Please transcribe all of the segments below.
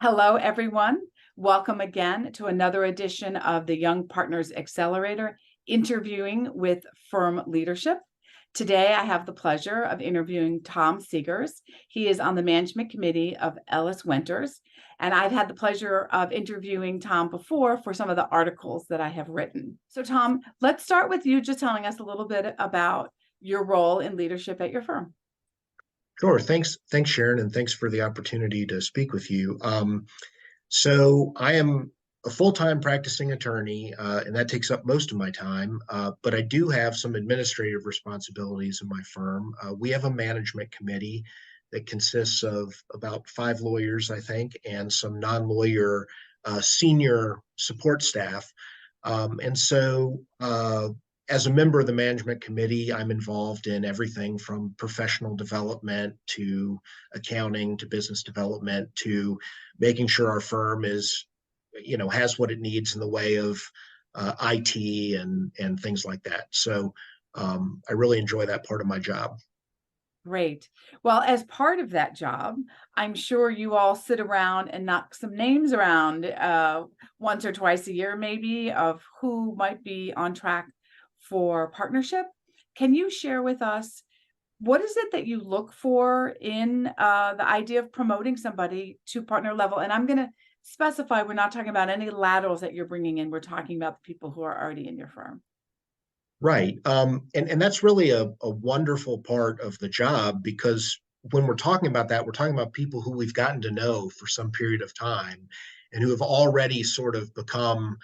Hello, everyone. Welcome again to another edition of the Young Partners Accelerator, interviewing with firm leadership. Today, I have the pleasure of interviewing Tom Segars. He is on the management committee of Ellis Winters, and I've had the pleasure of interviewing Tom before for some of the articles that I have written. So, Tom, let's start with you just telling us a little bit about your role in leadership at your firm. Sure. Thanks, Sharon, and thanks for the opportunity to speak with you. So I am a full-time practicing attorney, and that takes up most of my time. But I do have some administrative responsibilities in my firm. We have a management committee that consists of about 5 lawyers, I think, and some non-lawyer senior support staff. As a member of the management committee, I'm involved in everything from professional development to accounting to business development to making sure our firm has what it needs in the way of IT and things like that. So I really enjoy that part of my job. Great. Well, as part of that job, I'm sure you all sit around and knock some names around once or twice a year, maybe, of who might be on track for partnership. Can you share with us what is it that you look for in the idea of promoting somebody to partner level? And I'm going to specify we're not talking about any laterals that you're bringing in. We're talking about the people who are already in your firm. Right. And that's really a wonderful part of the job because when we're talking about that, we're talking about people who we've gotten to know for some period of time and who have already sort of become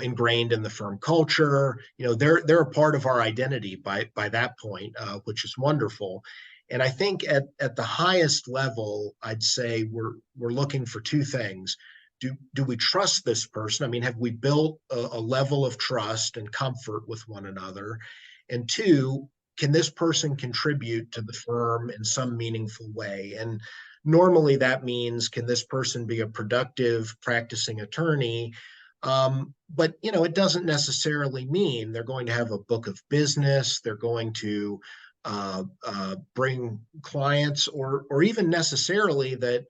ingrained in the firm culture. They're a part of our identity by that point, which is wonderful. And I think at the highest level, I'd say we're looking for two things. Do we trust this person? I mean, have we built a level of trust and comfort with one another? And two, can this person contribute to the firm in some meaningful way? And normally that means, can this person be a productive practicing attorney? But it doesn't necessarily mean they're going to have a book of business. They're going to bring clients, or even necessarily that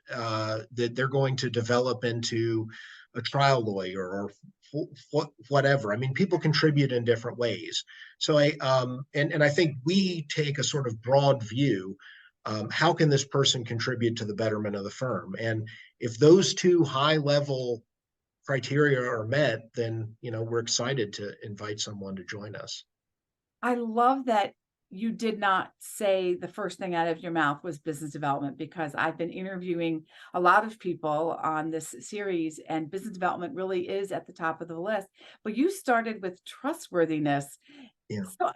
they're going to develop into a trial lawyer or whatever. I mean, people contribute in different ways. So I think we take a sort of broad view. How can this person contribute to the betterment of the firm? And if those two high level criteria are met, then we're excited to invite someone to join us. I love that you did not say the first thing out of your mouth was business development, because I've been interviewing a lot of people on this series and business development really is at the top of the list. But you started with trustworthiness. Yeah. So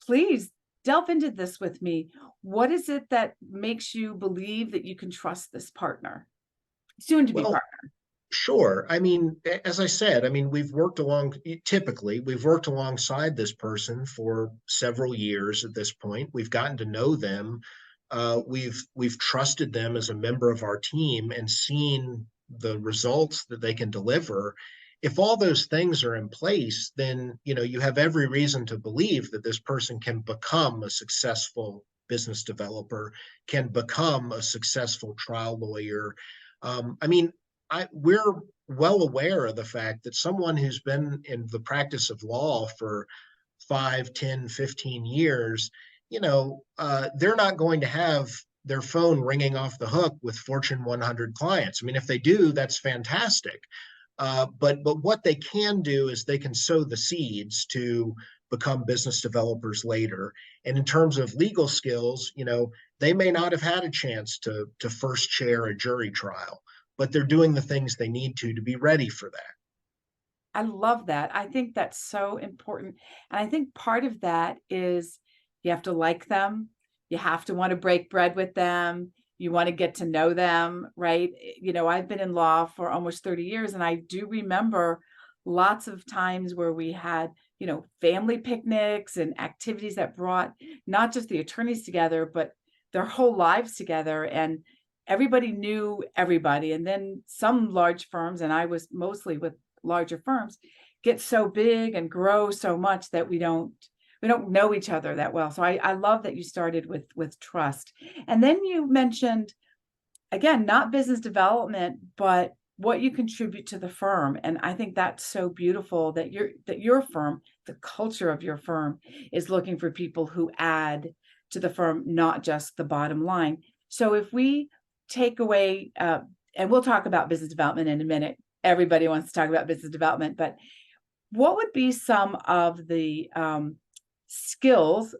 please delve into this with me. What is it that makes you believe that you can trust this partner, soon to be Well, partner? sure. I mean, as I said, I mean, we've worked alongside this person for several years at this point. We've gotten to know them. We've trusted them as a member of our team and seen the results that they can deliver. If all those things are in place, then you have every reason to believe that this person can become a successful business developer, can become a successful trial lawyer. I mean, we're well aware of the fact that someone who's been in the practice of law for 5, 10, 15 years, they're not going to have their phone ringing off the hook with Fortune 100 clients. I mean, if they do, that's fantastic. But what they can do is they can sow the seeds to become business developers later. And in terms of legal skills, they may not have had a chance to first chair a jury trial, but they're doing the things they need to be ready for that. I love that. I think that's so important. And I think part of that is you have to like them. You have to want to break bread with them. You want to get to know them, right? I've been in law for almost 30 years, and I do remember lots of times where we had, family picnics and activities that brought not just the attorneys together, but their whole lives together. And everybody knew everybody. And then some large firms, and I was mostly with larger firms, get so big and grow so much that we don't know each other that well. So I love that you started with trust. And then you mentioned again, not business development, but what you contribute to the firm. And I think that's so beautiful that your firm, the culture of your firm, is looking for people who add to the firm, not just the bottom line. So if we take away, and we'll talk about business development in a minute. Everybody wants to talk about business development, but what would be some of the skills,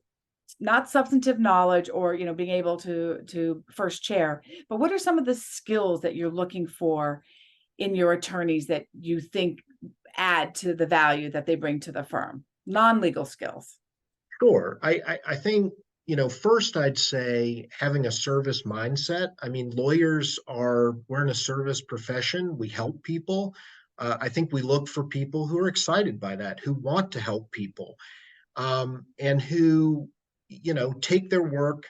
not substantive knowledge or being able to first chair, but what are some of the skills that you're looking for in your attorneys that you think add to the value that they bring to the firm? Non-legal skills. Sure. I think, first I'd say having a service mindset. I mean, we're in a service profession. We help people. I think we look for people who are excited by that, who want to help people, and who, take their work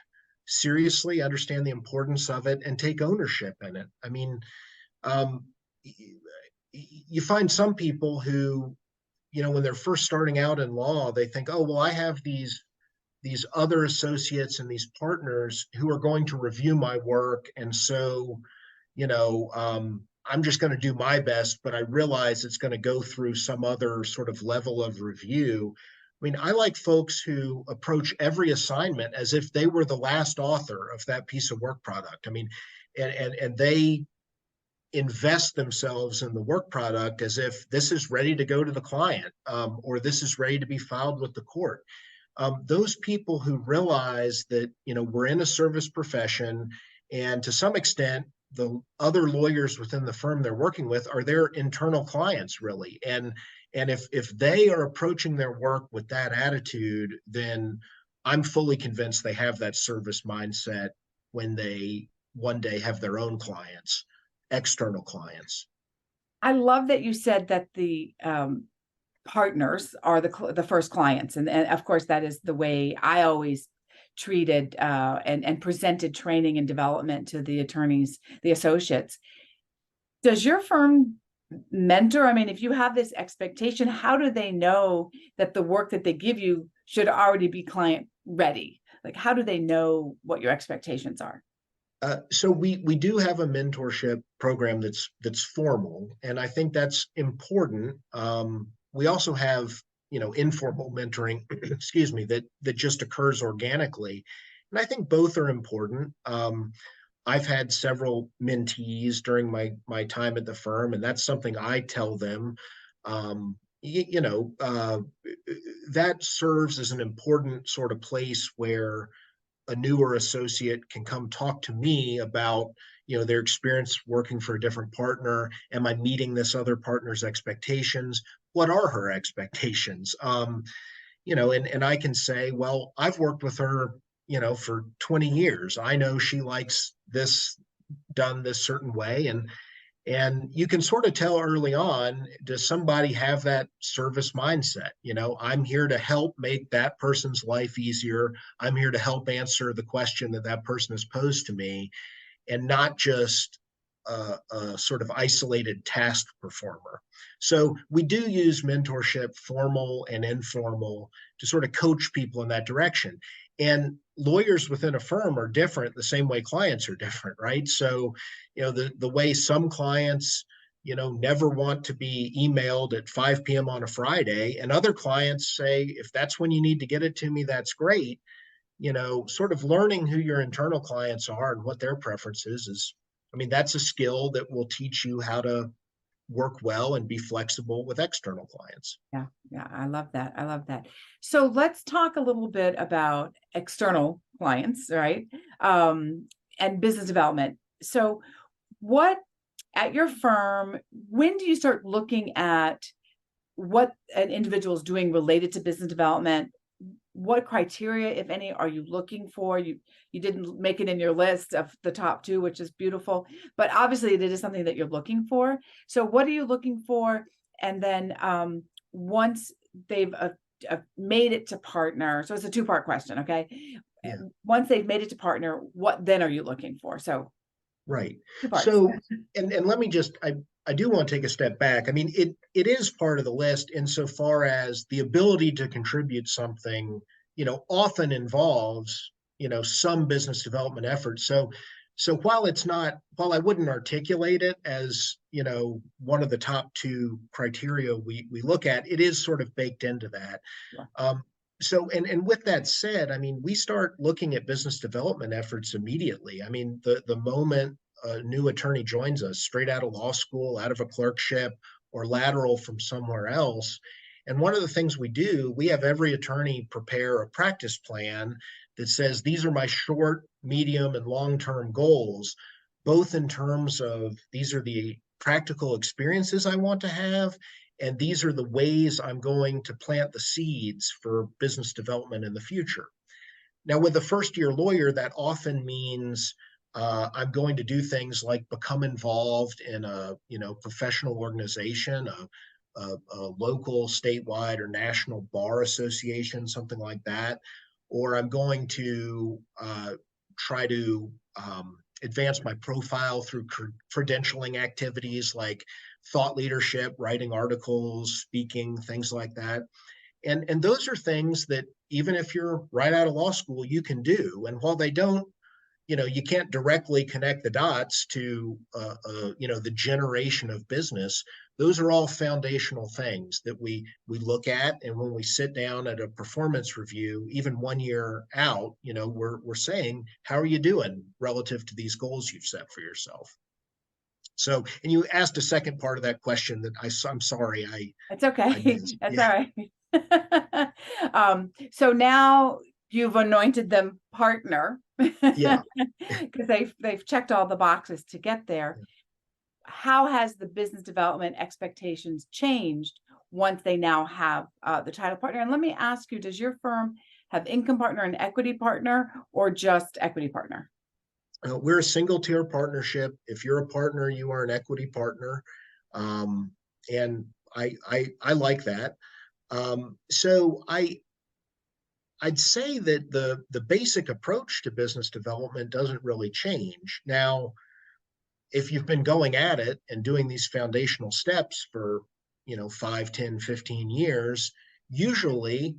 seriously, understand the importance of it, and take ownership in it. I mean, um, you find some people who, when they're first starting out in law, they think, oh, well, I have these other associates and these partners who are going to review my work, and so, I'm just going to do my best, but I realize it's going to go through some other sort of level of review. I mean, I like folks who approach every assignment as if they were the last author of that piece of work product. I mean, and they invest themselves in the work product as if this is ready to go to the client, or this is ready to be filed with the court. Those people who realize that, we're in a service profession, and to some extent the other lawyers within the firm they're working with are their internal clients, really. And if they are approaching their work with that attitude, then I'm fully convinced they have that service mindset when they one day have their own clients, external clients. I love that you said that the partners are the first clients, and of course that is the way I always treated and presented training and development to the attorneys, the associates. Does your firm mentor? I mean, if you have this expectation, how do they know that the work that they give you should already be client ready? Like, how do they know what your expectations are? So we do have a mentorship program that's formal, and I think that's important. We also have, informal mentoring, excuse me, that just occurs organically, and I think both are important. I've had several mentees during my time at the firm, and that's something I tell them. Um, that serves as an important sort of place where a newer associate can come talk to me about, their experience working for a different partner. Am I meeting this other partner's expectations? What are her expectations? And I can say, well, I've worked with her, for 20 years. I know she likes this done this certain way, and you can sort of tell early on, does somebody have that service mindset? I'm here to help make that person's life easier. I'm here to help answer the question that person has posed to me, and not just a sort of isolated task performer. So we do use mentorship, formal and informal, to sort of coach people in that direction. And lawyers within a firm are different the same way clients are different, right? So, the way some clients, never want to be emailed at 5 p.m. on a Friday, and other clients say, if that's when you need to get it to me, that's great. Sort of learning who your internal clients are and what their preferences is. I mean, that's a skill that will teach you how to work well and be flexible with external clients. Yeah, yeah, I love that. I love that. So let's talk a little bit about external clients, right? And business development. So what at your firm, when do you start looking at what an individual is doing related to business development? What criteria, if any, are you looking for? You didn't make it in your list of the top two, which is beautiful, but obviously it is something that you're looking for. So what are you looking for? And then once they've made it to partner, so it's a two-part question, okay? Yeah. Once they've made it to partner, what then are you looking for? So Right. two parts. So, and let me just, I do want to take a step back. I mean, it is part of the list insofar as the ability to contribute something, often involves, some business development effort. So So while I wouldn't articulate it as, one of the top two criteria we look at, it is sort of baked into that. Yeah. Um, and with that said, I mean, we start looking at business development efforts immediately. I mean, the moment a new attorney joins us, straight out of law school, out of a clerkship, or lateral from somewhere else. And one of the things we do, we have every attorney prepare a practice plan that says these are my short, medium, and long term goals, both in terms of these are the practical experiences I want to have, and these are the ways I'm going to plant the seeds for business development in the future. Now, with a first year lawyer, that often means I'm going to do things like become involved in a professional organization, a local, statewide, or national bar association, something like that, or I'm going to try to advance my profile through credentialing activities like thought leadership, writing articles, speaking, things like that. And those are things that even if you're right out of law school, you can do. And while they don't, you can't directly connect the dots to the generation of business. Those are all foundational things that we look at, and when we sit down at a performance review, even 1 year out, we're saying, how are you doing relative to these goals you've set for yourself? So, and you asked a second part of that question that I'm sorry It's I okay. missed. That's Yeah, all right. So now you've anointed them partner yeah. because they've checked all the boxes to get there. How has the business development expectations changed once they now have the title partner? And let me ask you, does your firm have income partner and equity partner, or just equity partner? We're a single tier partnership. If you're a partner, you are an equity partner, um, and I like that. So I'd say that the basic approach to business development doesn't really change. Now, if you've been going at it and doing these foundational steps for 5, 10, 15 years, usually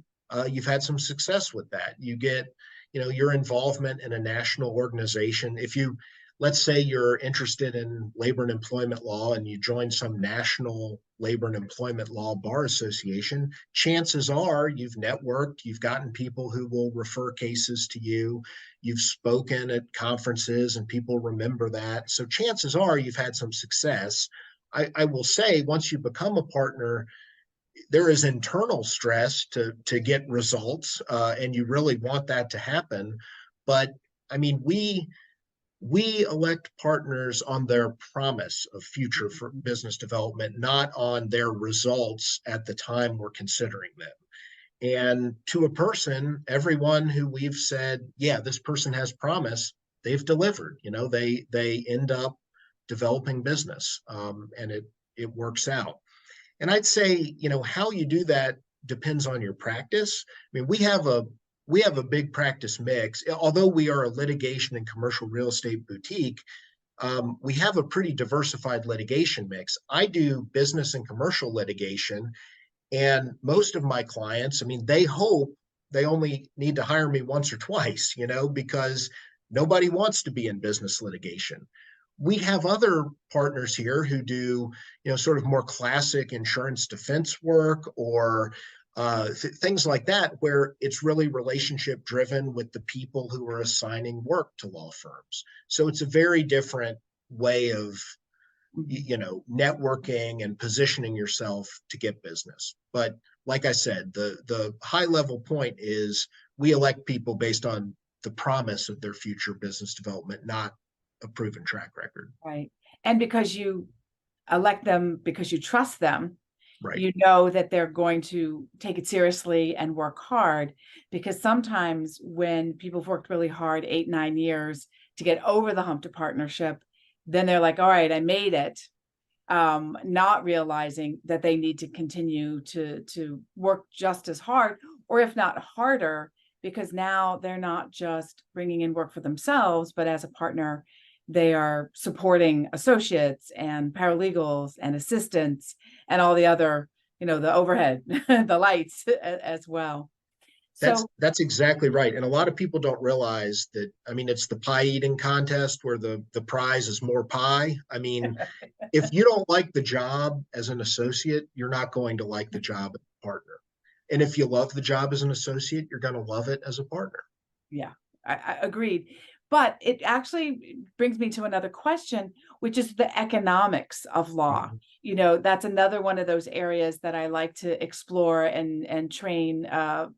you've had some success with that. You get your involvement in a national organization. If you, let's say you're interested in labor and employment law and you join some national labor and employment law bar association, chances are you've networked, you've gotten people who will refer cases to you, you've spoken at conferences and people remember that. So chances are you've had some success. I will say once you become a partner, there is internal stress to get results, and you really want that to happen. But I mean, we elect partners on their promise of future for business development, not on their results at the time we're considering them. And to a person, everyone who we've said, yeah, this person has promise, they've delivered. They end up developing business, and it works out. And I'd say, how you do that depends on your practice. I mean, we have a big practice mix. Although we are a litigation and commercial real estate boutique, we have a pretty diversified litigation mix. I do business and commercial litigation, and most of my clients, I mean, they hope they only need to hire me once or twice, because nobody wants to be in business litigation. We have other partners here who do, sort of more classic insurance defense work, or things like that, where it's really relationship driven with the people who are assigning work to law firms. So it's a very different way of networking and positioning yourself to get business. But like I said, the high level point is we elect people based on the promise of their future business development, not a proven track record. Right. And because you elect them because you trust them, Right. you know that they're going to take it seriously and work hard. Because sometimes when people have worked really hard 8, 9 years to get over the hump to partnership, then they're like, all right, I made it. Not realizing that they need to continue to work just as hard, or if not harder, because now they're not just bringing in work for themselves, but as a partner, they are supporting associates and paralegals and assistants and all the other, the overhead, the lights as well. That's So that's exactly right. And a lot of people don't realize that, I mean, it's the pie eating contest where the prize is more pie. I mean, if you don't like the job as an associate, you're not going to like the job as a partner. And if you love the job as an associate, you're going to love it as a partner. yeah, I agreed. But it actually brings me to another question, which is the economics of law. Mhm. You know, that's another one of those areas that I like to explore and train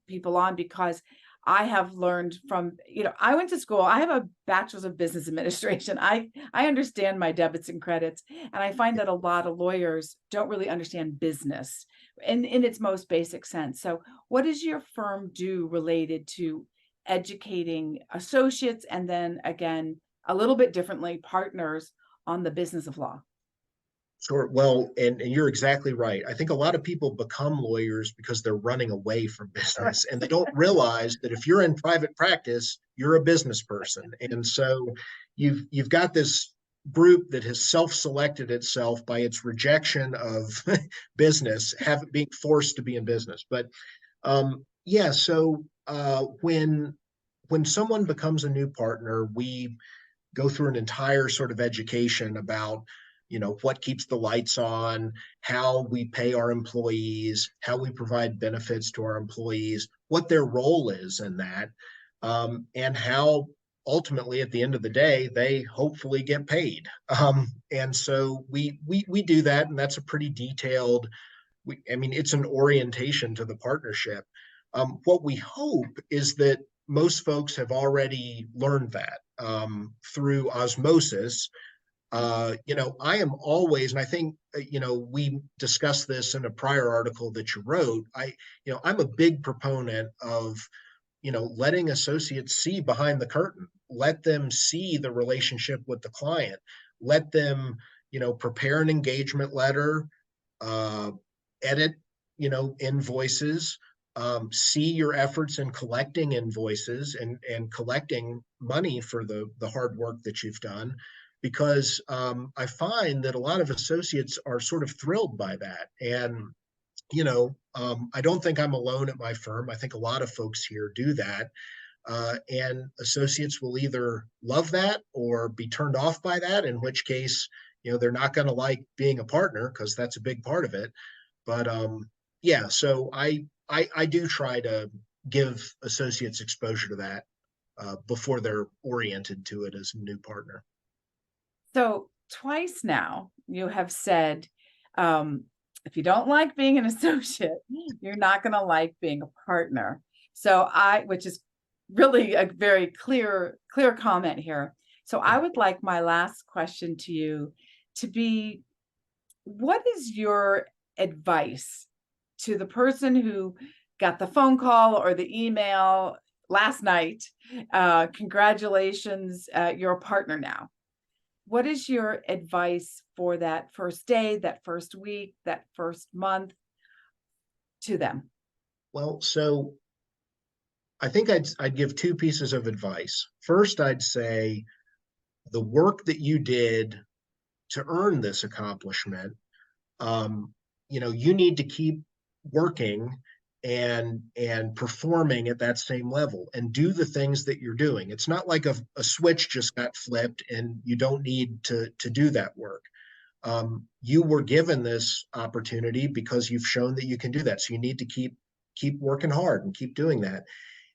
people on because I have learned from, you know, I went to school. I have a bachelor's of business administration. I understand my debits and credits, and I find that a lot of lawyers don't really understand business in its most basic sense. So, what does your firm do related to educating associates and then again a little bit differently partners on the business of law? Sure. Well, and you're exactly right. I think a lot of people become lawyers because they're running away from business and they don't realize that if you're in private practice, you're a business person. And so you've got this group that has self-selected itself by its rejection of business, have being forced to be in business. But yeah, so when someone becomes a new partner, we go through an entire sort of education about what keeps the lights on, how we pay our employees, how we provide benefits to our employees, what their role is in that, and how ultimately at the end of the day they hopefully get paid. And so we do that, and that's a pretty detailed, I mean, it's an orientation to the partnership. What we hope is that most folks have already learned that through osmosis. I am always, and I think, we discussed this in a prior article that you wrote. I'm a big proponent of, letting associates see behind the curtain, let them see the relationship with the client, let them, prepare an engagement letter, uh, edit, invoices, see your efforts in collecting invoices and collecting money for the hard work that you've done. Because I find that a lot of associates are sort of thrilled by that. And, I don't think I'm alone at my firm. I think a lot of folks here do that. And associates will either love that or be turned off by that, in which case, they're not going to like being a partner because that's a big part of it. But yeah, so I do try to give associates exposure to that before they're oriented to it as a new partner. So twice now you have said, um, if you don't like being an associate, you're not going to like being a partner. So which is really a very clear comment here. So I would like my last question to you to be, what is your advice to the person who got the phone call or the email last night? Congratulations, you're a partner now. What is your advice for that first day, that first week, that first month to them? Well, so I think I'd give two pieces of advice. First, I'd say the work that you did to earn this accomplishment, um, you need to keep working and performing at that same level and do the things that you're doing. It's not like a switch just got flipped and you don't need to do that work. You were given this opportunity because you've shown that you can do that. So you need to keep working hard and keep doing that.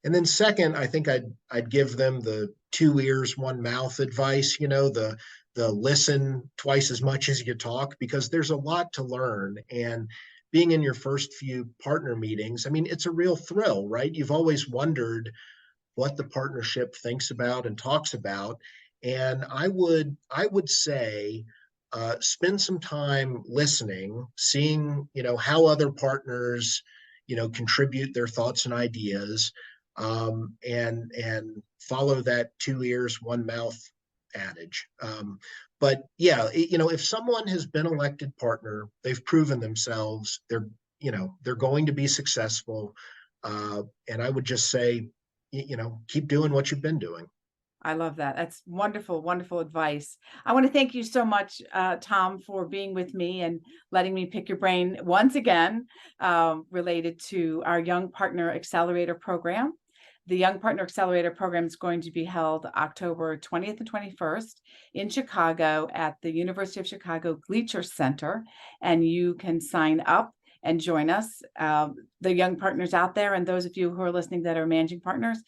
And then second, I think I'd give them the two ears, one mouth advice, the listen twice as much as you talk, because there's a lot to learn. And being in your first few partner meetings, I mean, it's a real thrill, right? You've always wondered what the partnership thinks about and talks about. And I would say spend some time listening, seeing how other partners contribute their thoughts and ideas, and follow that two ears one mouth adage. But yeah, if someone has been elected partner, they've proven themselves. They're going to be successful. And I would just say, keep doing what you've been doing. I love that. That's wonderful, wonderful advice. I want to thank you so much, Tom, for being with me and letting me pick your brain once again, related to our Young Partner Accelerator program. The Young Partner Accelerator program is going to be held October 20th and 21st in Chicago at the University of Chicago Gleacher Center, and you can sign up and join us. The young partners out there, and those of you who are listening that are managing partners,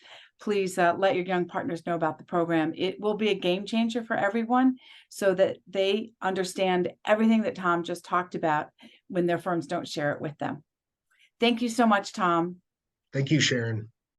please let your young partners know about the program. It will be a game changer for everyone so that they understand everything that Tom just talked about when their firms don't share it with them. Thank you so much, Tom. Thank you, Sharon.